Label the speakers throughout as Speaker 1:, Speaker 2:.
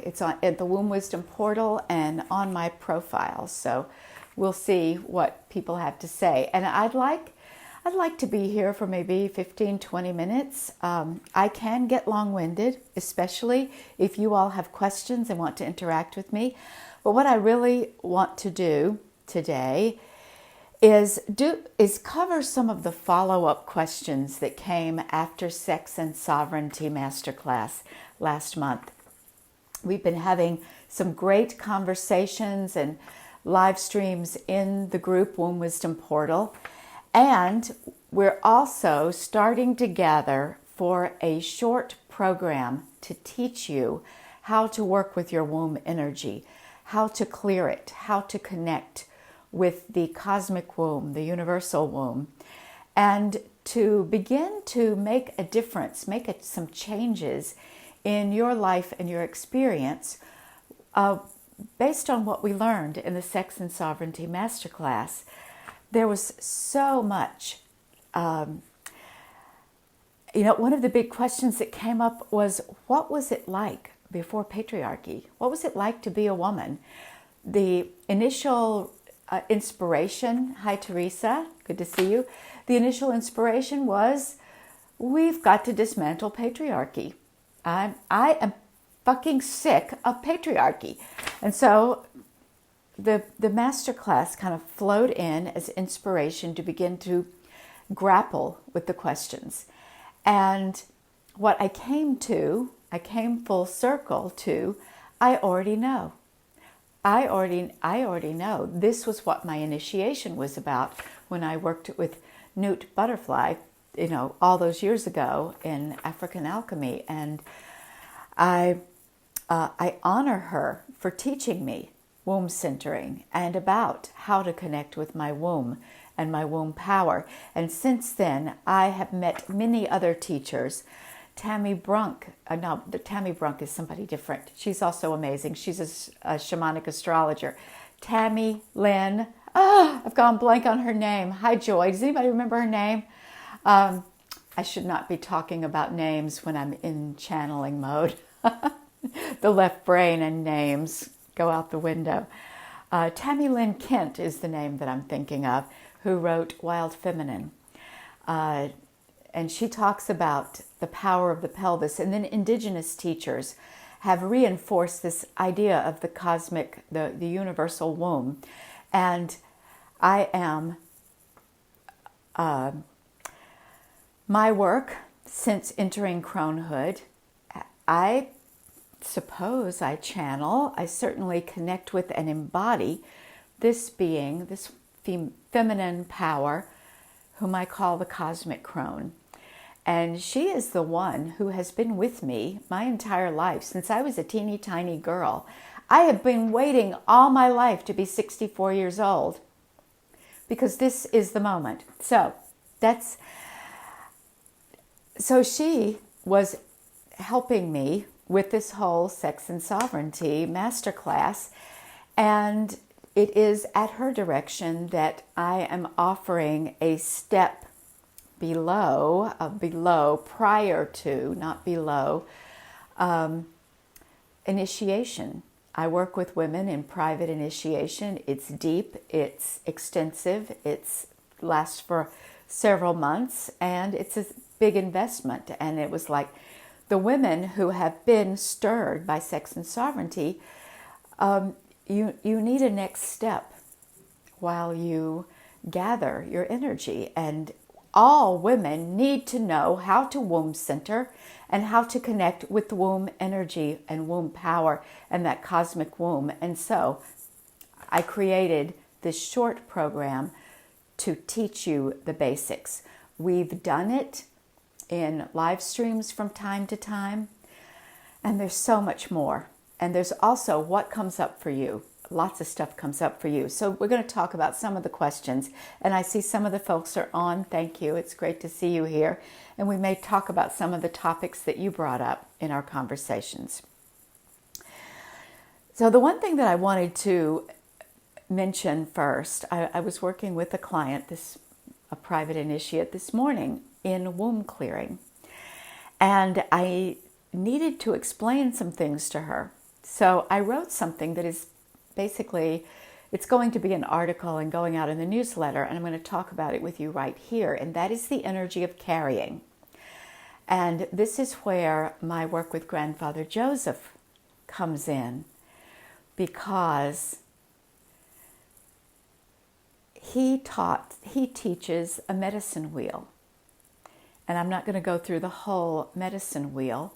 Speaker 1: it's on at the Womb Wisdom portal and on my profile. So we'll see what people have to say. And I'd like to be here for maybe 15, 20 minutes. I can get long-winded, especially if you all have questions and want to interact with me. But what I really want to do today is cover some of the follow-up questions that came after Sex and Sovereignty Masterclass last month. We've been having some great conversations and live streams in the group Womb Wisdom Portal, and we're also starting to gather for a short program to teach you how to work with your womb energy, how to clear it, how to connect with the cosmic womb, the universal womb, and to begin to make a difference, some changes in your life and your experience based on what we learned in the Sex and Sovereignty Masterclass. There was so much. One of the big questions that came up was, what was it like before patriarchy? What was it like to be a woman? The initial inspiration, hi Teresa, good to see you. The initial inspiration was, we've got to dismantle patriarchy. I am fucking sick of patriarchy. And so the masterclass kind of flowed in as inspiration to begin to grapple with the questions. And what I came full circle to, I already know. I already know. This was what my initiation was about when I worked with Newt Butterfly, all those years ago in African alchemy. And I honor her for teaching me womb centering and about how to connect with my womb and my womb power. And since then, I have met many other teachers. Tammy Brunk, Tammy Brunk is somebody different. She's also amazing. She's a shamanic astrologer. Tammy Lynn, I've gone blank on her name. Hi, Joy. Does anybody remember her name? I should not be talking about names when I'm in channeling mode. The left brain and names go out the window. Tammy Lynn Kent is the name that I'm thinking of, who wrote Wild Feminine. And she talks about the power of the pelvis. And then indigenous teachers have reinforced this idea of the cosmic, the universal womb. And I am, my work since entering cronehood, I suppose I channel, I certainly connect with and embody this being, this feminine power, whom I call the cosmic crone. And she is the one who has been with me my entire life since I was a teeny tiny girl. I have been waiting all my life to be 64 years old because this is the moment. So she was helping me with this whole Sex and Sovereignty masterclass, and it is at her direction that I am offering a step below, prior to, not below, initiation. I work with women in private initiation. It's deep, it's extensive, it lasts for several months, and it's a big investment. And it was like the women who have been stirred by Sex and Sovereignty, you need a next step while you gather your energy. And all women need to know how to womb center and how to connect with the womb energy and womb power and that cosmic womb. And so I created this short program to teach you the basics. We've done it in live streams from time to time, and there's so much more. And there's also what comes up for you. Lots of stuff comes up for you. So we're going to talk about some of the questions. And I see some of the folks are on. Thank you. It's great to see you here. And we may talk about some of the topics that you brought up in our conversations. So the one thing that I wanted to mention first, I was working with a client, a private initiate this morning in womb clearing. And I needed to explain some things to her. So I wrote something that is basically, it's going to be an article and going out in the newsletter, and I'm going to talk about it with you right here, and that is the energy of carrying. And this is where my work with Grandfather Joseph comes in, because he teaches a medicine wheel. And I'm not going to go through the whole medicine wheel,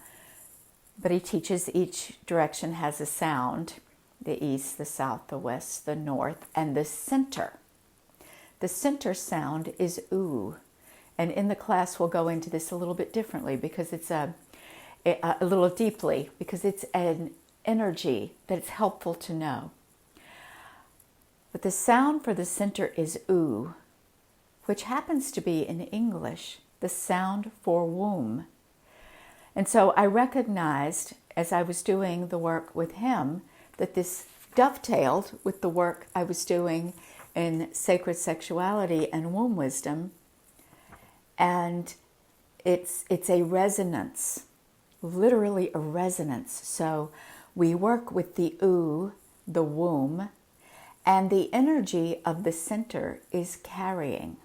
Speaker 1: but he teaches each direction has a sound: the east, the south, the west, the north, and the center. The center sound is ooh. And in the class, we'll go into this a little bit differently, because it's a little deeply, because it's an energy that it's helpful to know. But the sound for the center is ooh, which happens to be in English the sound for womb. And so I recognized, as I was doing the work with him, that this dovetailed with the work I was doing in sacred sexuality and womb wisdom. And it's a resonance, literally a resonance. So we work with the ooh, the womb, and the energy of the center is carrying.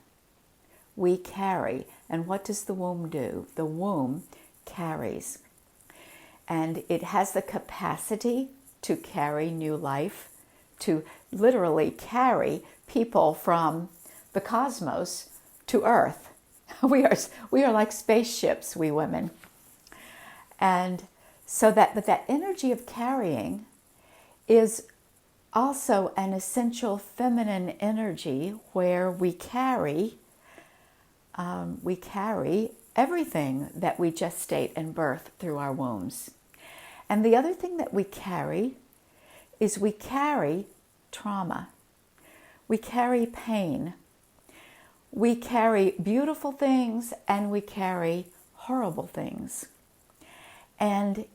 Speaker 1: We carry. And what does the womb do? The womb carries. And it has the capacity to carry new life, to literally carry people from the cosmos to Earth. We are like spaceships, we women. And so that energy of carrying is also an essential feminine energy, where we carry everything that we gestate and birth through our wombs. And the other thing that we carry is we carry trauma. We carry pain. We carry beautiful things, and we carry horrible things. And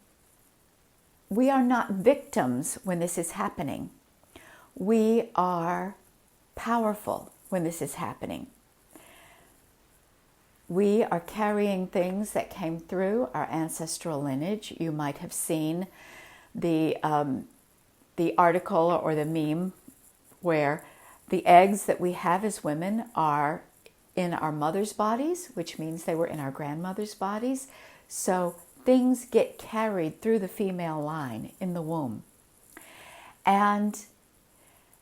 Speaker 1: we are not victims when this is happening. We are powerful when this is happening. We are carrying things that came through our ancestral lineage. You might have seen the article or the meme where the eggs that we have as women are in our mother's bodies, which means they were in our grandmother's bodies. So things get carried through the female line in the womb. And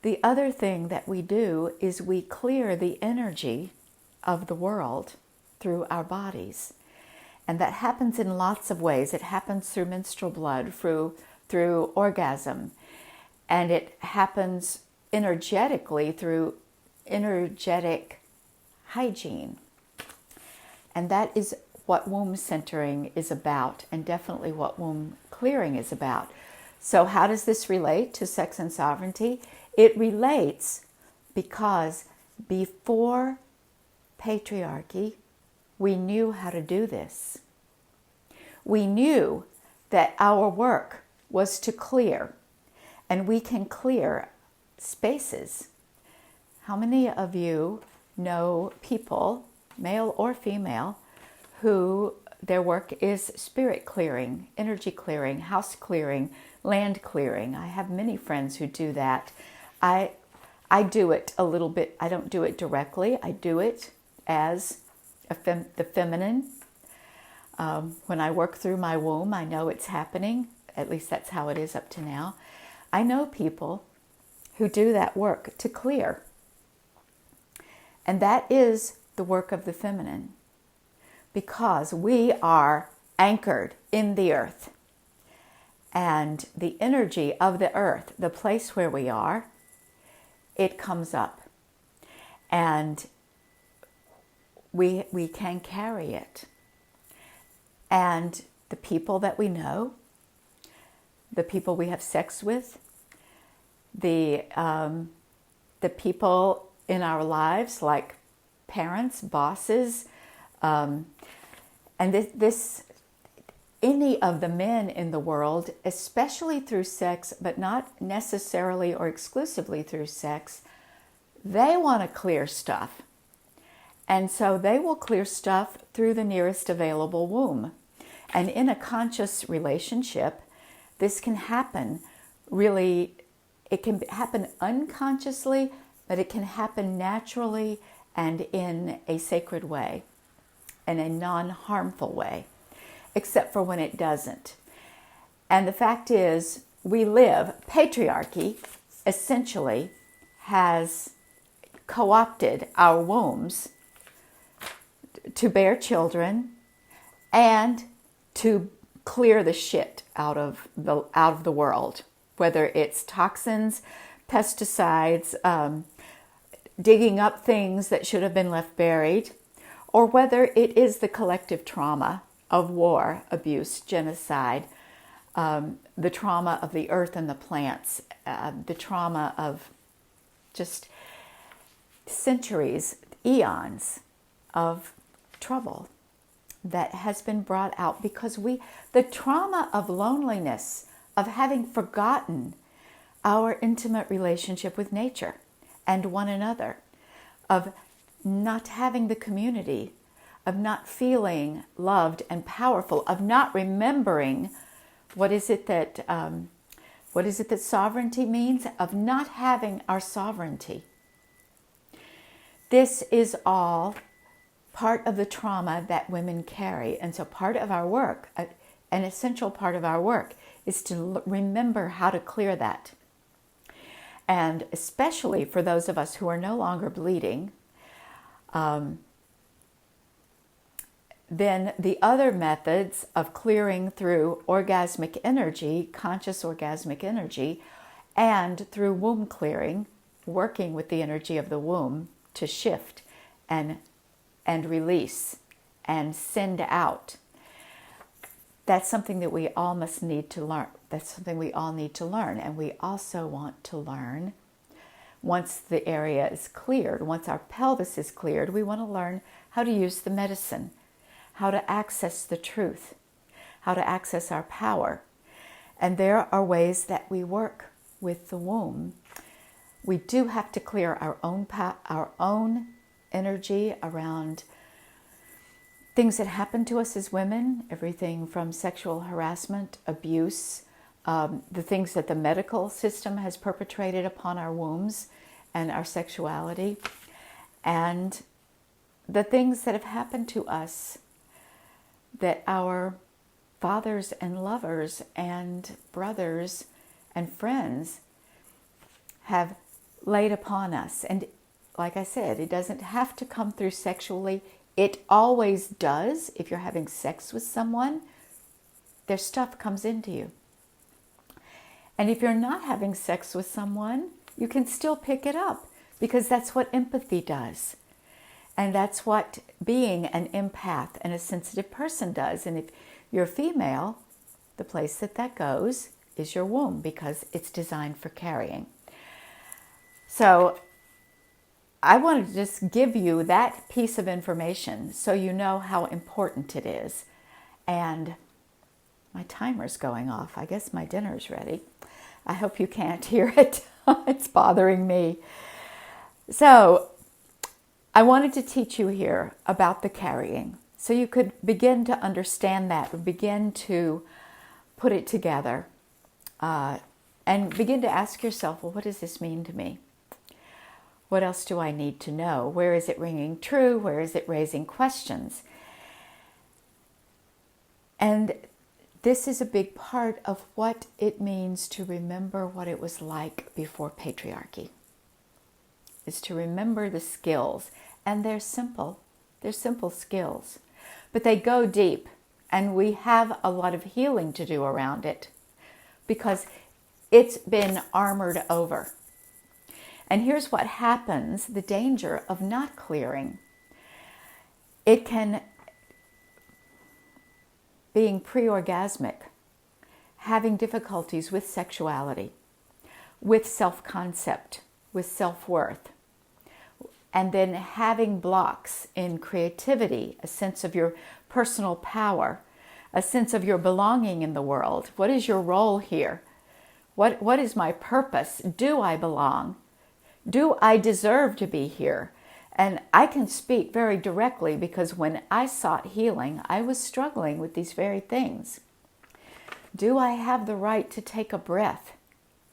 Speaker 1: the other thing that we do is we clear the energy of the world through our bodies. And that happens in lots of ways. It happens through menstrual blood, through orgasm. And it happens energetically through energetic hygiene. And that is what womb centering is about, and definitely what womb clearing is about. So how does this relate to sex and sovereignty? It relates because before patriarchy, we knew how to do this. We knew that our work was to clear, and we can clear spaces. How many of you know people, male or female, who their work is spirit clearing, energy clearing, house clearing, land clearing? I have many friends who do that. I do it a little bit. I don't do it directly. I do it as the feminine. When I work through my womb, I know it's happening. At least that's how it is up to now. I know people who do that work to clear. And that is the work of the feminine, because we are anchored in the earth. And the energy of the earth, the place where we are, it comes up. And we can carry it. And the people that we know, the people we have sex with, the people in our lives, like parents, bosses, and any of the men in the world, especially through sex, but not necessarily or exclusively through sex, they want to clear stuff. And so they will clear stuff through the nearest available womb. And in a conscious relationship, this can happen really, it can happen unconsciously, but it can happen naturally and in a sacred way, in a non-harmful way, except for when it doesn't. And the fact is, patriarchy essentially has co-opted our wombs to bear children and to clear the shit out of the world, whether it's toxins, pesticides, digging up things that should have been left buried, or whether it is the collective trauma of war, abuse, genocide, the trauma of the earth and the plants, the trauma of just centuries, eons of trouble that has been brought out because the trauma of loneliness, of having forgotten our intimate relationship with nature and one another, of not having the community, of not feeling loved and powerful, of not remembering what is it that sovereignty means, of not having our sovereignty. This is all part of the trauma that women carry. And so part of our work, an essential part of our work, is to remember how to clear that. And especially for those of us who are no longer bleeding, then the other methods of clearing through orgasmic energy, conscious orgasmic energy, and through womb clearing, working with the energy of the womb to shift and release and send out. That's something that we all need to learn. That's something we all need to learn. And we also want to learn, once the area is cleared, once our pelvis is cleared, we want to learn how to use the medicine, how to access the truth, how to access our power. And there are ways that we work with the womb. We do have to clear our own energy around things that happen to us as women, everything from sexual harassment, abuse, the things that the medical system has perpetrated upon our wombs and our sexuality, and the things that have happened to us that our fathers and lovers and brothers and friends have laid upon us. And like I said, it doesn't have to come through sexually. It always does. If you're having sex with someone, their stuff comes into you. And if you're not having sex with someone, you can still pick it up, because that's what empathy does. And that's what being an empath and a sensitive person does. And if you're female, the place that goes is your womb, because it's designed for carrying. So I wanted to just give you that piece of information so you know how important it is. And my timer's going off. I guess my dinner's ready. I hope you can't hear it. It's bothering me. So I wanted to teach you here about the carrying, so you could begin to understand that, or begin to put it together, and begin to ask yourself, well, what does this mean to me? What else do I need to know? Where is it ringing true? Where is it raising questions? And this is a big part of what it means to remember what it was like before patriarchy. Is to remember the skills. And they're simple. They're simple skills. But they go deep. And we have a lot of healing to do around it, because it's been armored over. And here's what happens, the danger of not clearing. It can, being pre-orgasmic, having difficulties with sexuality, with self-concept, with self-worth, and then having blocks in creativity, a sense of your personal power, a sense of your belonging in the world. What is your role here? What is my purpose? Do I belong? Do I deserve to be here? And I can speak very directly, because when I sought healing, I was struggling with these very things. do I have the right to take a breath?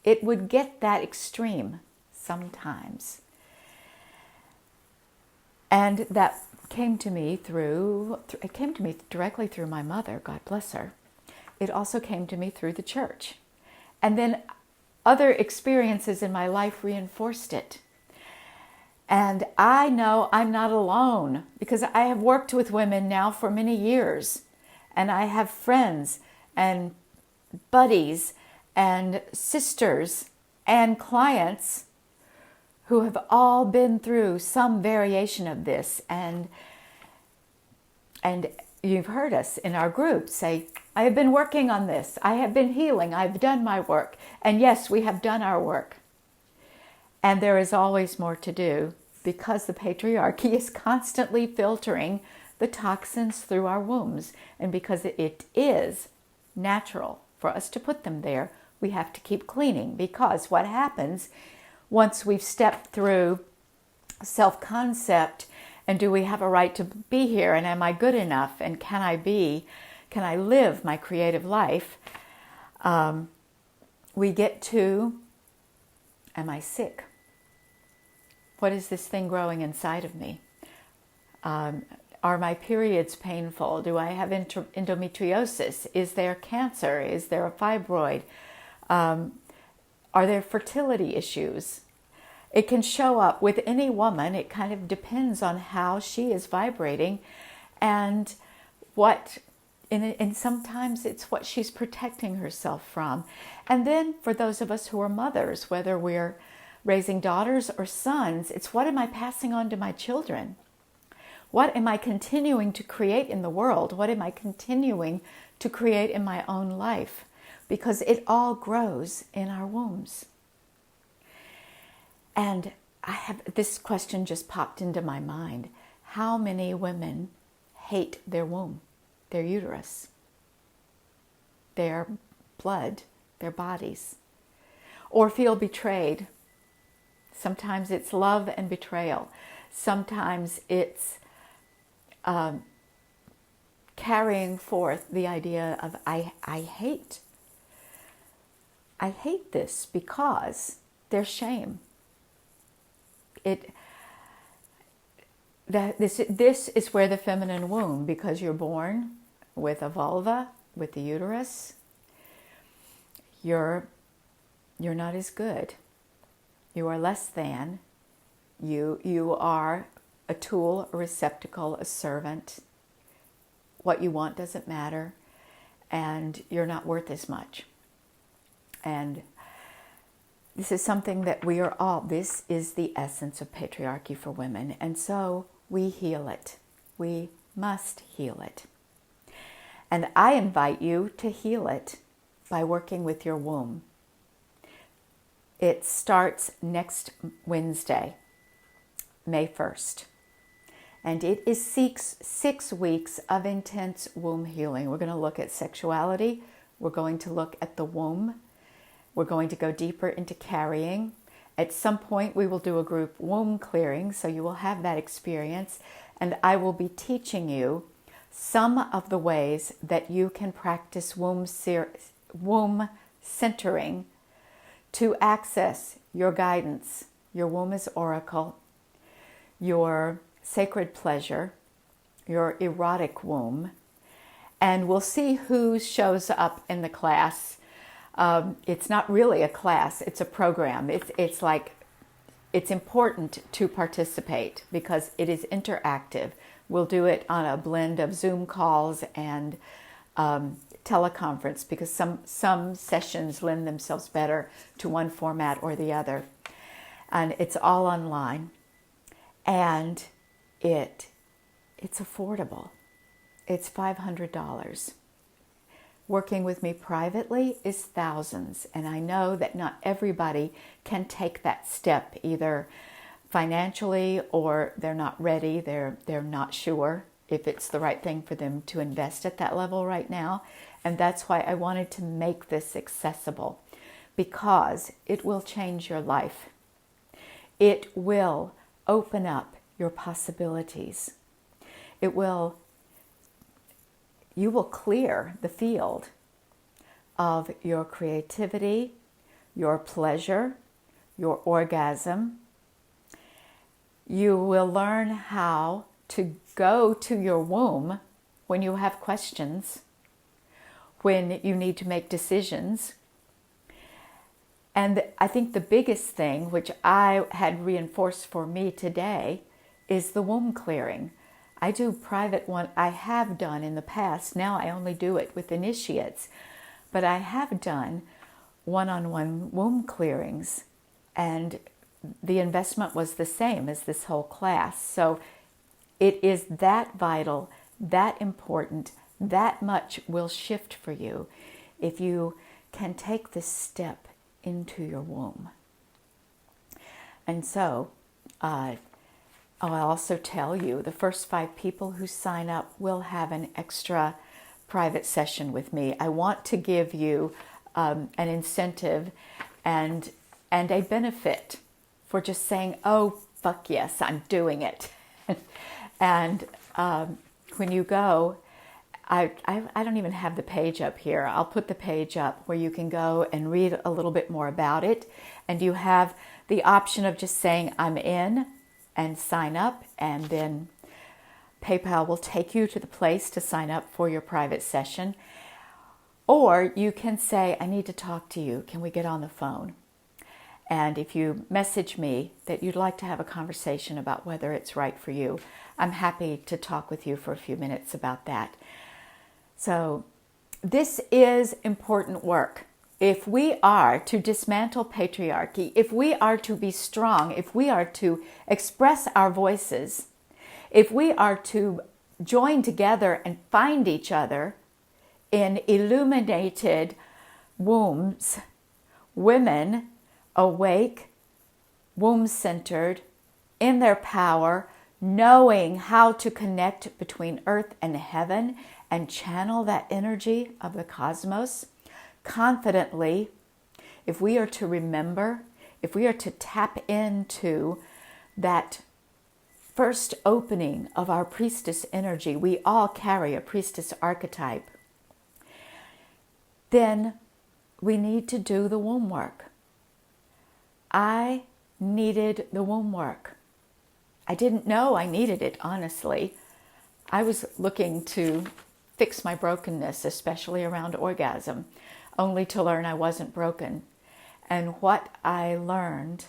Speaker 1: It would get that extreme sometimes. And that came to me directly through my mother, God bless her. It also came to me through the church. And then other experiences in my life reinforced it. And I know I'm not alone because I have worked with women now for many years. And I have friends and buddies and sisters and clients who have all been through some variation of this. And you've heard us in our group say, I have been working on this. I have been healing. I've done my work. And yes, we have done our work. And there is always more to do because the patriarchy is constantly filtering the toxins through our wombs. And because it is natural for us to put them there, we have to keep cleaning. Because what happens once we've stepped through self-concept, and do we have a right to be here, and am I good enough, and can I live my creative life, we get to, am I sick? What is this thing growing inside of me? Are my periods painful? Do I have endometriosis? Is there cancer? Is there a fibroid? Are there fertility issues? It can show up with any woman. It kind of depends on how she is vibrating and and sometimes it's what she's protecting herself from. And then for those of us who are mothers, whether we're raising daughters or sons, it's what am I passing on to my children? What am I continuing to create in the world? What am I continuing to create in my own life? Because it all grows in our wombs. And this question just popped into my mind. How many women hate their womb, their uterus, their blood, their bodies, or feel betrayed? Sometimes it's love and betrayal. Sometimes it's carrying forth the idea of I hate this because there's shame. This is where the feminine womb, because you're born with a vulva, with the uterus, you're not as good. You are less than. You are a tool, a receptacle, a servant. What you want doesn't matter, and you're not worth as much. And this is something that this is the essence of patriarchy for women. And so we heal it. We must heal it. And I invite you to heal it by working with your womb. It starts next Wednesday, May 1st. And it is 6 weeks of intense womb healing. We're going to look at sexuality. We're going to look at the womb. We're going to go deeper into carrying. At some point, we will do a group womb clearing, so you will have that experience. And I will be teaching you some of the ways that you can practice womb centering to access your guidance, your womb as oracle, your sacred pleasure, your erotic womb. And we'll see who shows up in the class. It's not really a class, it's a program. It's important to participate because it is interactive. We'll do it on a blend of Zoom calls and teleconference because some sessions lend themselves better to one format or the other. And it's all online. And it's affordable. It's $500. Working with me privately is thousands, and I know that not everybody can take that step, either financially or they're not ready, they're not sure if it's the right thing for them to invest at that level right now. And that's why I wanted to make this accessible, because it will change your life. It will open up your possibilities. You will clear the field of your creativity, your pleasure, your orgasm. You will learn how to go to your womb when you have questions, when you need to make decisions. And I think the biggest thing, which I had reinforced for me today, is the womb clearing. I do private one. I have done in the past. Now I only do it with initiates. But I have done one-on-one womb clearings. And the investment was the same as this whole class. So it is that vital, that important, that much will shift for you if you can take this step into your womb. And so, I'll also tell you, the first 5 people who sign up will have an extra private session with me. I want to give you an incentive and a benefit for just saying, oh, fuck yes, I'm doing it. And when you go, I don't even have the page up here. I'll put the page up where you can go and read a little bit more about it. And you have the option of just saying, I'm in, and sign up. And then PayPal will take you to the place to sign up for your private session. Or you can say, I need to talk to you. Can we get on the phone? And if you message me that you'd like to have a conversation about whether it's right for you, I'm happy to talk with you for a few minutes about that. So this is important work. If we are to dismantle patriarchy, if we are to be strong, if we are to express our voices, if we are to join together and find each other in illuminated wombs, women awake, womb-centered, in their power, knowing how to connect between earth and heaven and channel that energy of the cosmos confidently, if we are to remember, if we are to tap into that first opening of our priestess energy, we all carry a priestess archetype, then we need to do the womb work. I needed the womb work. I didn't know I needed it, honestly. I was looking to fix my brokenness, especially around orgasm, only to learn I wasn't broken. And what I learned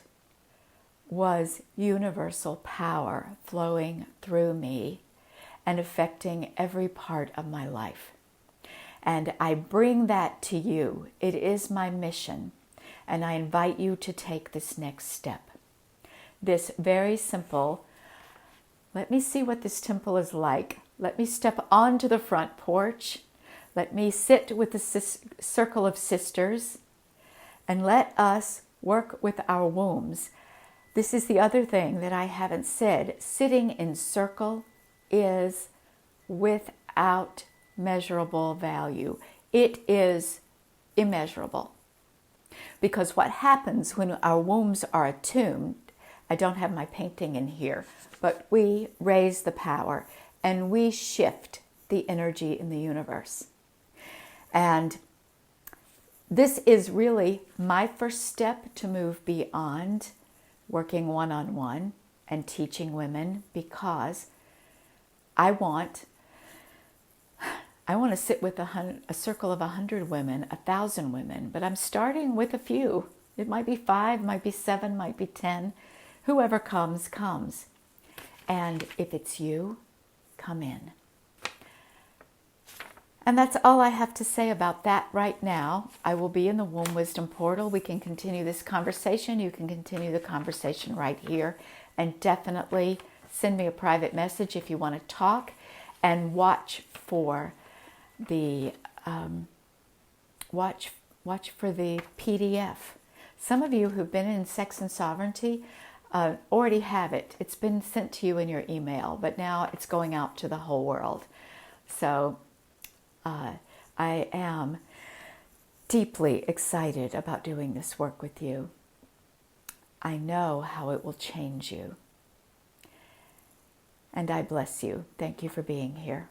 Speaker 1: was universal power flowing through me and affecting every part of my life. And I bring that to you. It is my mission. And I invite you to take this next step. This very simple, let me see what this temple is like. Let me step onto the front porch. Let me sit with the circle of sisters. And let us work with our wombs. This is the other thing that I haven't said. Sitting in circle is without measurable value. It is immeasurable. Because what happens when our wombs are attuned, I don't have my painting in here, but we raise the power and we shift the energy in the universe. And this is really my first step to move beyond working one-on-one and teaching women, because I want to sit with a circle of 100 women, 1,000 women, but I'm starting with a few. It might be 5, might be 7, might be 10. Whoever comes, comes. And if it's you, come in. And that's all I have to say about that right now. I will be in the Womb Wisdom Portal. We can continue this conversation. You can continue the conversation right here. And definitely send me a private message if you want to talk, and watch for the watch for the PDF. Some of you who've been in Sex and Sovereignty already have it. It's been sent to you in your email, but now it's going out to the whole world. So I am deeply excited about doing this work with you. I know how it will change you. And I bless you. Thank you for being here.